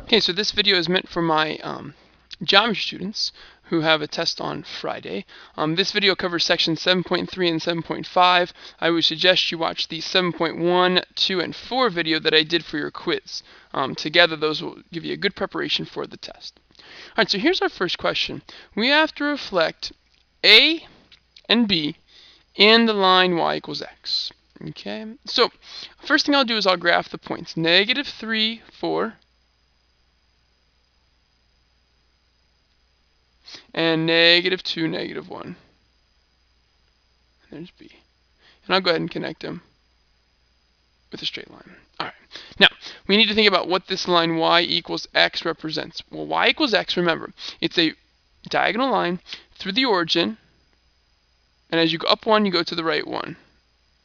Okay, so this video is meant for my geometry students who have a test on Friday. This video covers sections 7.3 and 7.5. I would suggest you watch the 7.1, 2, and 4 video that I did for your quiz. Together, those will give you a good preparation for the test. Alright, so here's our first question. We have to reflect A and B in the line y equals x. Okay, so first thing I'll do is I'll graph the points. -3, 4. And -2, -1. There's B. And I'll go ahead and connect them with a straight line. Alright, now we need to think about what this line y equals x represents. Well, y equals x, remember, it's a diagonal line through the origin, and as you go up one, you go to the right one.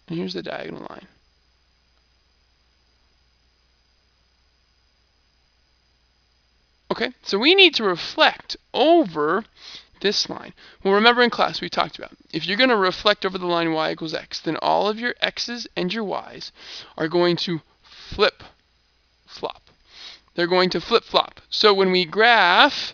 And here's the diagonal line. Okay, so we need to reflect over this line. Well, remember in class we talked about, if you're going to reflect over the line y equals x, then all of your x's and your y's are going to flip-flop. They're going to flip-flop. So when we graph,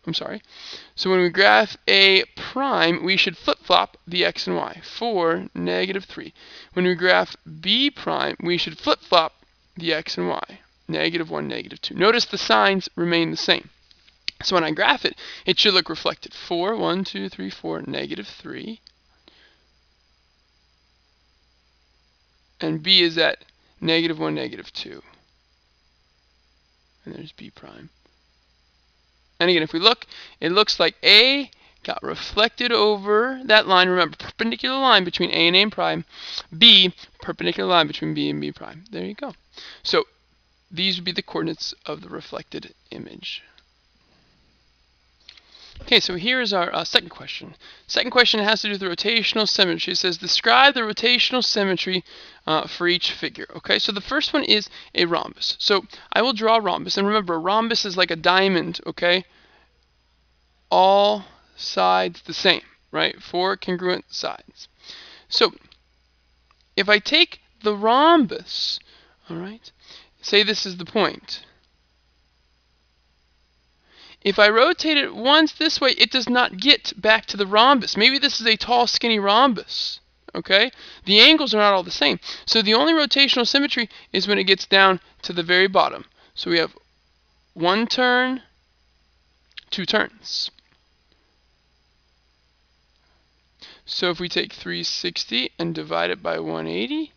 when we graph A prime, we should flip-flop the x and y. 4, -3. When we graph B prime, we should flip-flop the x and y. -1, -2. Notice the signs remain the same. So when I graph it, it should look reflected. 4, 1, 2, 3, 4, -3. And B is at -1, -2. And there's B prime. And again, if we look, it looks like A got reflected over that line. Remember, perpendicular line between A and A prime. B, perpendicular line between B and B prime. There you go. So these would be the coordinates of the reflected image. Okay, so here's our second question. Second question has to do with the rotational symmetry. It says, describe the rotational symmetry for each figure. Okay, so the first one is a rhombus. So I will draw a rhombus. And remember, a rhombus is like a diamond, okay? All sides the same, right? 4 congruent sides. So if I take the rhombus, all right, say this is the point. If I rotate it once this way, it does not get back to the rhombus. Maybe this is a tall, skinny rhombus. Okay? The angles are not all the same. So the only rotational symmetry is when it gets down to the very bottom. So we have 1 turn, 2 turns. So if we take 360 and divide it by 180,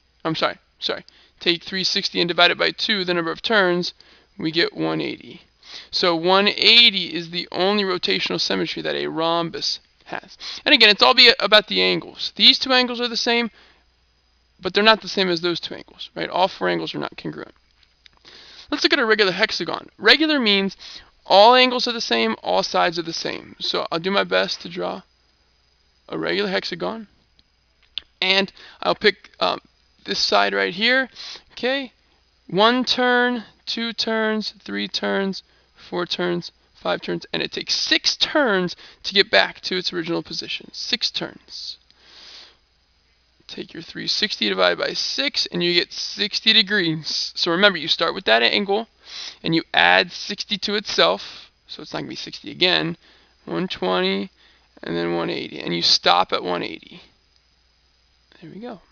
take 360 and divide it by 2, the number of turns, we get 180. So 180 is the only rotational symmetry that a rhombus has. And again, it's all about the angles. These two angles are the same, but they're not the same as those two angles, right? All 4 angles are not congruent. Let's look at a regular hexagon. Regular means all angles are the same, all sides are the same. So I'll do my best to draw a regular hexagon. And I'll pick this side right here. Okay, 1 turn, 2 turns, 3 turns, 4 turns, 5 turns, and it takes 6 turns to get back to its original position. 6 turns. Take your 360 divided by 6, and you get 60 degrees. So remember, you start with that angle, and you add 60 to itself. So it's not going to be 60 again. 120, and then 180, and you stop at 180. There we go.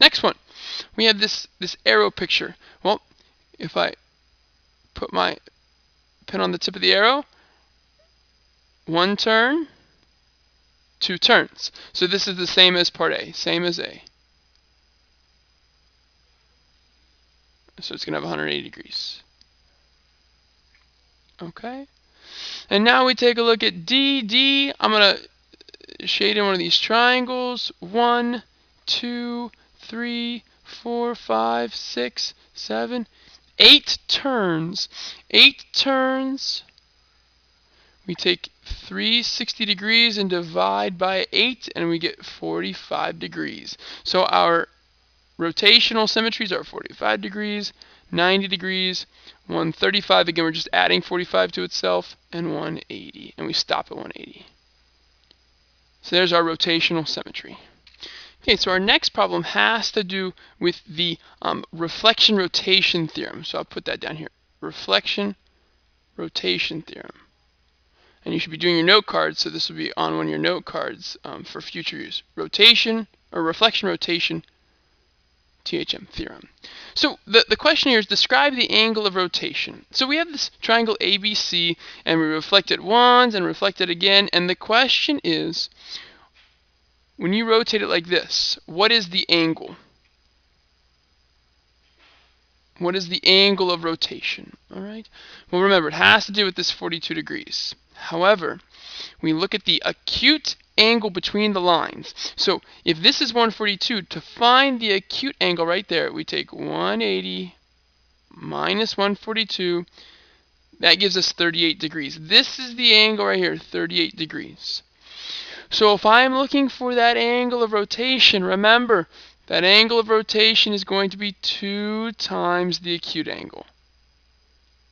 Next one, we have this arrow picture. Well, if I put my pin on the tip of the arrow, 1 turn, 2 turns. So this is the same as part A, same as A. So it's going to have 180 degrees. Okay. And now we take a look at D. D, I'm going to shade in one of these triangles. 1, 2, 3, 4, 5, 6, 7, 8 turns. 8 turns. We take 360 degrees and divide by 8, and we get 45 degrees. So our rotational symmetries are 45 degrees, 90 degrees, 135. Again, we're just adding 45 to itself, and 180. And we stop at 180. So there's our rotational symmetry. Okay, so our next problem has to do with the reflection rotation theorem. So I'll put that down here. reflection rotation theorem. And you should be doing your note cards, so this will be on one of your note cards for future use. Rotation, or reflection rotation THM theorem. So the question here is describe the angle of rotation. So we have this triangle ABC, and we reflect it once and reflect it again, and the question is, when you rotate it like this, what is the angle? What is the angle of rotation? All right. Well, remember, it has to do with this 42 degrees. However, we look at the acute angle between the lines. So if this is 142, to find the acute angle right there, we take 180 minus 142. That gives us 38 degrees. This is the angle right here, 38 degrees. So if I'm looking for that angle of rotation, remember, that angle of rotation is going to be 2 times the acute angle,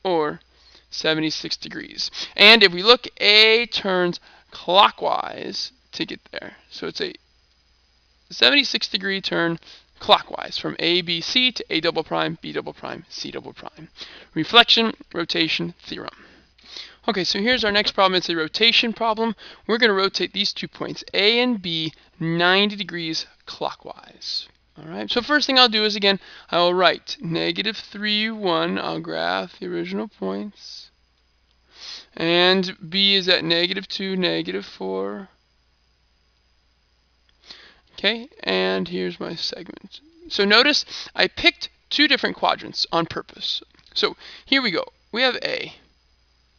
or 76 degrees. And if we look, A turns clockwise to get there. So it's a 76 degree turn clockwise from ABC to A double prime, B double prime, C double prime. Reflection rotation theorem. Okay, so here's our next problem. It's a rotation problem. We're going to rotate these 2 points, A and B, 90 degrees clockwise. All right, so first thing I'll do is, again, I will write -3, 1. I'll graph the original points. And B is at -2, -4. Okay, and here's my segment. So notice I picked 2 different quadrants on purpose. So here we go. We have A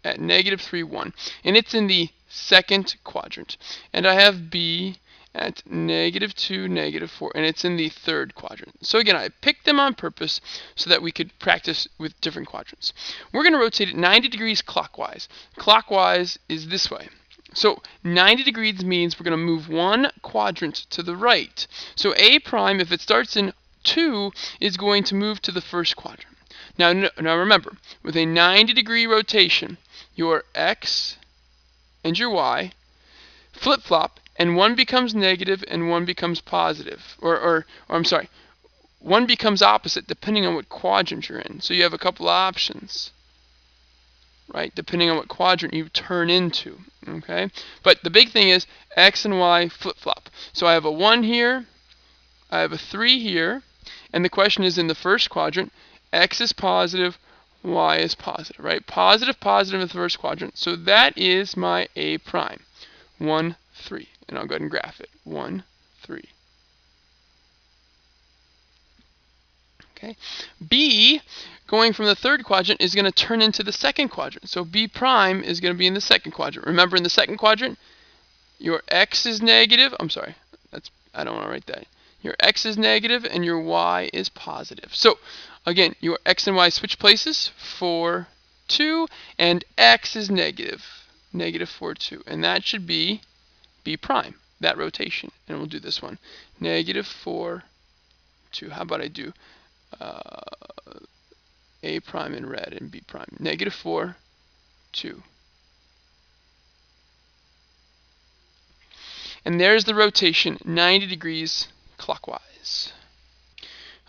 at -3, 1, and it's in the second quadrant. And I have B at -2, -4, and it's in the third quadrant. So again, I picked them on purpose so that we could practice with different quadrants. We're going to rotate it 90 degrees clockwise. Clockwise is this way. So 90 degrees means we're going to move 1 quadrant to the right. So A prime, if it starts in 2, is going to move to the first quadrant. Now remember, with a 90 degree rotation, your X and your Y flip-flop, and one becomes negative and one becomes positive. Or I'm sorry, one becomes opposite depending on what quadrant you're in. So you have a couple options, right, depending on what quadrant you turn into. Okay, but the big thing is X and Y flip-flop. So I have a 1 here, I have a 3 here, and the question is, in the first quadrant, X is positive, Y is positive, right? Positive, positive in the first quadrant. So that is my A prime, 1, 3. And I'll go ahead and graph it, 1, 3. Okay. B, going from the third quadrant, is going to turn into the second quadrant. So B prime is going to be in the second quadrant. Remember, in the second quadrant, your X is negative. I'm sorry, I don't want to write that. Your X is negative and your Y is positive. So again, your X and Y switch places, 4, 2, and X is negative, -4, 2. And that should be B prime, that rotation. And we'll do this one, -4, 2. How about I do A prime in red and B prime, -4, 2. And there's the rotation, 90 degrees clockwise.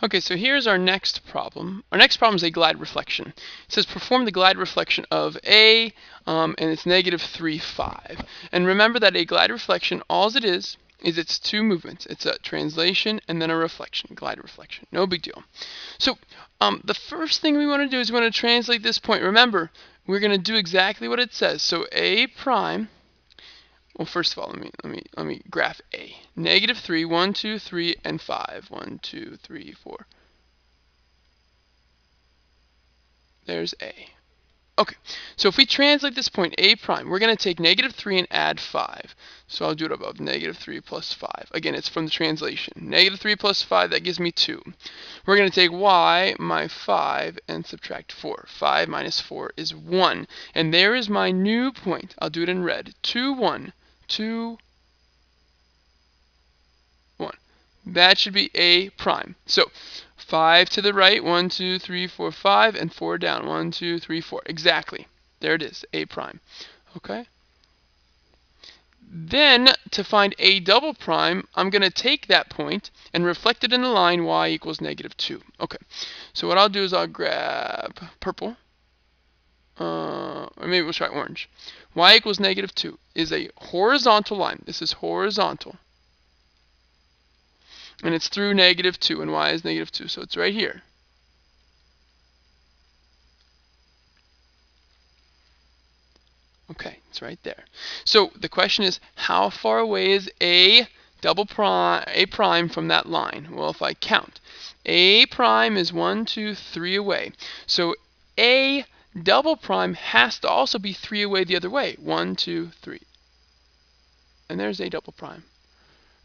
Okay, so here's our next problem. Our next problem is a glide reflection. It says perform the glide reflection of A, and it's -3, 5. And remember that a glide reflection, all it is it's 2 movements. It's a translation and then a reflection, glide reflection. No big deal. So the first thing we want to do is we want to translate this point. Remember, we're going to do exactly what it says. So A prime. Well, first of all, let me graph A. -3, 1, 2, 3, and 5. 1, 2, 3, 4. There's A. Okay, so if we translate this point, A prime, we're going to take -3 and add 5. So I'll do it above, -3 plus 5. Again, it's from the translation. -3 plus 5, that gives me 2. We're going to take Y, my 5, and subtract 4. 5 minus 4 is 1. And there is my new point. I'll do it in red. 2, 1. 2, 1. That should be A prime. So 5 to the right, 1, 2, 3, 4, 5, and 4 down, 1, 2, 3, 4. Exactly. There it is, A prime. Okay. Then to find A double prime, I'm going to take that point and reflect it in the line Y equals -2. Okay. So what I'll do is I'll grab purple, or maybe we'll try orange. Y equals -2 is a horizontal line. This is horizontal. And it's through -2, and y is -2, so it's right here. Okay, it's right there. So the question is, how far away is A prime from that line? Well, if I count, A prime is 1, 2, 3 away. So A double prime has to also be 3 away the other way. 1, 2, 3. And there's A double prime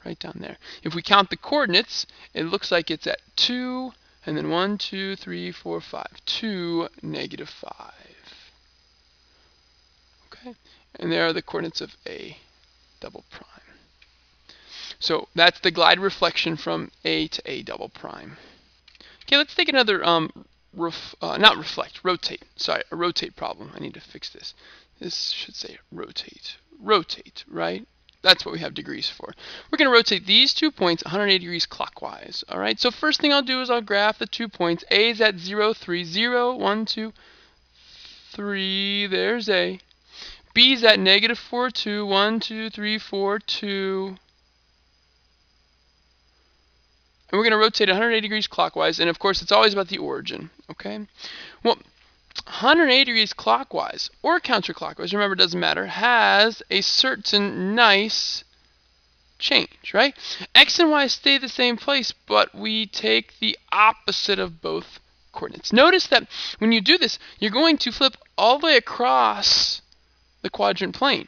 right down there. If we count the coordinates, it looks like it's at 2, and then 1, 2, 3, 4, 5. 2, -5. Okay, and there are the coordinates of A double prime. So that's the glide reflection from A to A double prime. Okay, let's take another rotate. Sorry, a rotate problem. I need to fix this. This should say rotate. Rotate, right? That's what we have degrees for. We're going to rotate these 2 points 180 degrees clockwise. All right, so first thing I'll do is I'll graph the 2 points. A is at 0, 3, 0, 1, 2, 3. There's A. B is at -4, 2, 1, 2, 3, 4, 2. And we're going to rotate 180 degrees clockwise, and of course it's always about the origin, okay? Well, 180 degrees clockwise or counterclockwise, remember it doesn't matter, has a certain nice change, right? X and Y stay the same place, but we take the opposite of both coordinates. Notice that when you do this, you're going to flip all the way across the quadrant plane.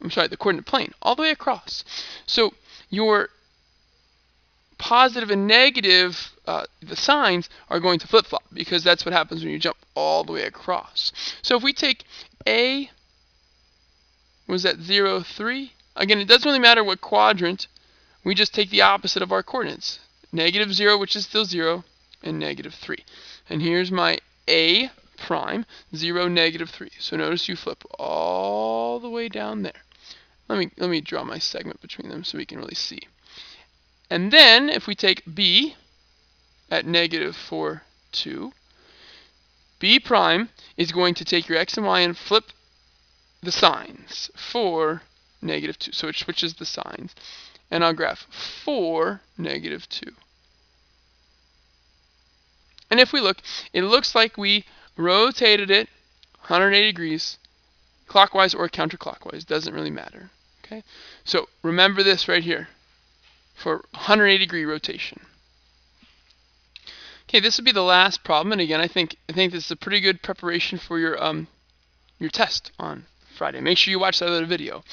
I'm sorry, the coordinate plane, all the way across. So your positive and negative, the signs are going to flip-flop, because that's what happens when you jump all the way across. So if we take A was at 0, 3, again, it doesn't really matter what quadrant, we just take the opposite of our coordinates. -0, which is still 0, and -3. And here's my A prime, 0, -3. So notice you flip all the way down there. Let me draw my segment between them so we can really see. And then if we take B at -4, 2, B prime is going to take your X and Y and flip the signs for -2. So it switches the signs. And I'll graph 4, -2. And if we look, it looks like we rotated it 180 degrees, clockwise or counterclockwise, doesn't really matter. Okay, so remember this right here for 180 degree rotation. Okay, this will be the last problem, and again, I think this is a pretty good preparation for your test on Friday. Make sure you watch that other video.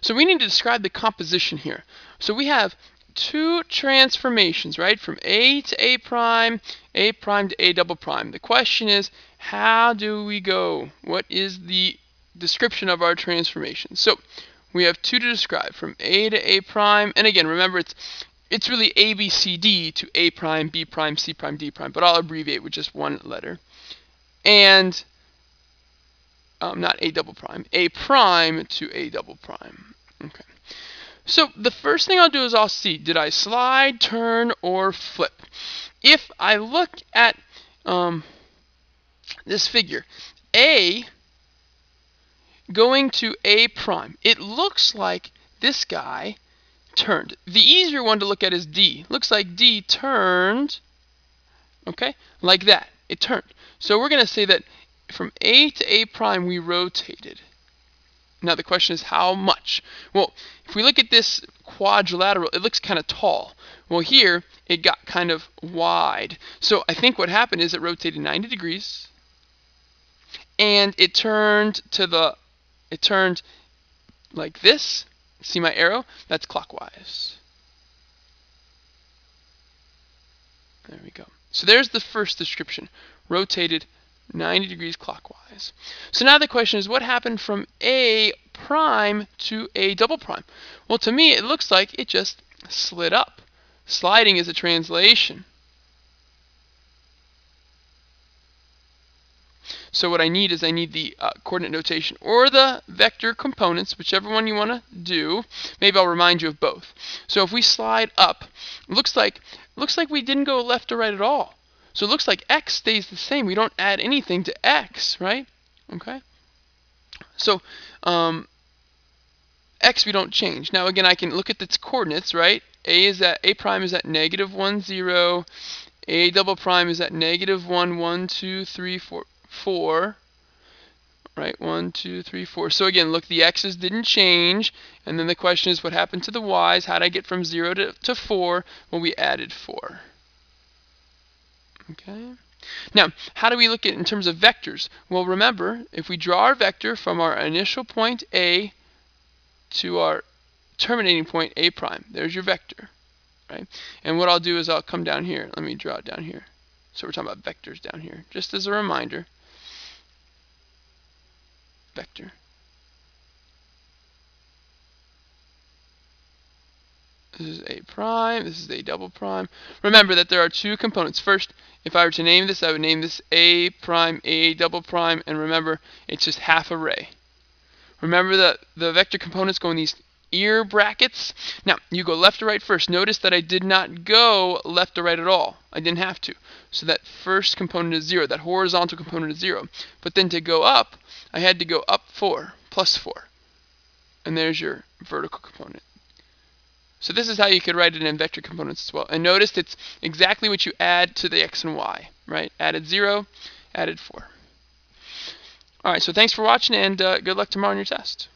So we need to describe the composition here. So we have two transformations, right? From A to A prime to A double prime. The question is, how do we go? What is the description of our transformation? So we have two to describe, from A to A prime, and again, remember it's really A, B, C, D to A prime, B prime, C prime, D prime, but I'll abbreviate with just one letter. And not A double prime, A prime to A double prime. Okay. So the first thing I'll do is I'll see, did I slide, turn, or flip? If I look at this figure, A going to A prime, it looks like this guy turned. The easier one to look at is D. Looks like D turned, okay, like that. It turned. So we're going to say that from A to A prime we rotated. Now the question is how much? Well, if we look at this quadrilateral, it looks kind of tall. Well, here it got kind of wide. So I think what happened is it rotated 90 degrees, and it turned like this. See my arrow? That's clockwise. There we go. So there's the first description. Rotated 90 degrees clockwise. So now the question is, what happened from A prime to A double prime? Well, to me, it looks like it just slid up. Sliding is a translation. So what I need is the coordinate notation or the vector components, whichever one you want to do. Maybe I'll remind you of both. So if we slide up, it looks like we didn't go left or right at all. So it looks like x stays the same. We don't add anything to x, right? Okay. So x we don't change. Now again, I can look at its coordinates, right? A prime is at negative 1, 0. A double prime is at negative 1, 1, 2, 3, 4, 4. Right, 1, 2, 3, 4. So again, look, the x's didn't change, and then the question is, what happened to the y's? How did I get from 0 to 4? Well, we added 4. Okay. Now, how do we look at it in terms of vectors? Well, remember, if we draw our vector from our initial point A to our terminating point A prime, there's your vector, right? And what I'll do is I'll come down here. Let me draw it down here. So we're talking about vectors down here, just as a reminder. Vector. This is A prime, this is A double prime. Remember that there are two components. First, if I were to name this, I would name this A prime, A double prime, and remember, it's just half array. Remember that the vector components go in these ear brackets. Now, you go left to right first. Notice that I did not go left to right at all. I didn't have to. So that first component is 0. That horizontal component is 0. But then to go up, I had to go up 4, plus 4. And there's your vertical component. So this is how you could write it in vector components as well. And notice it's exactly what you add to the x and y, right? Added 0, added 4. All right, so thanks for watching, and good luck tomorrow on your test.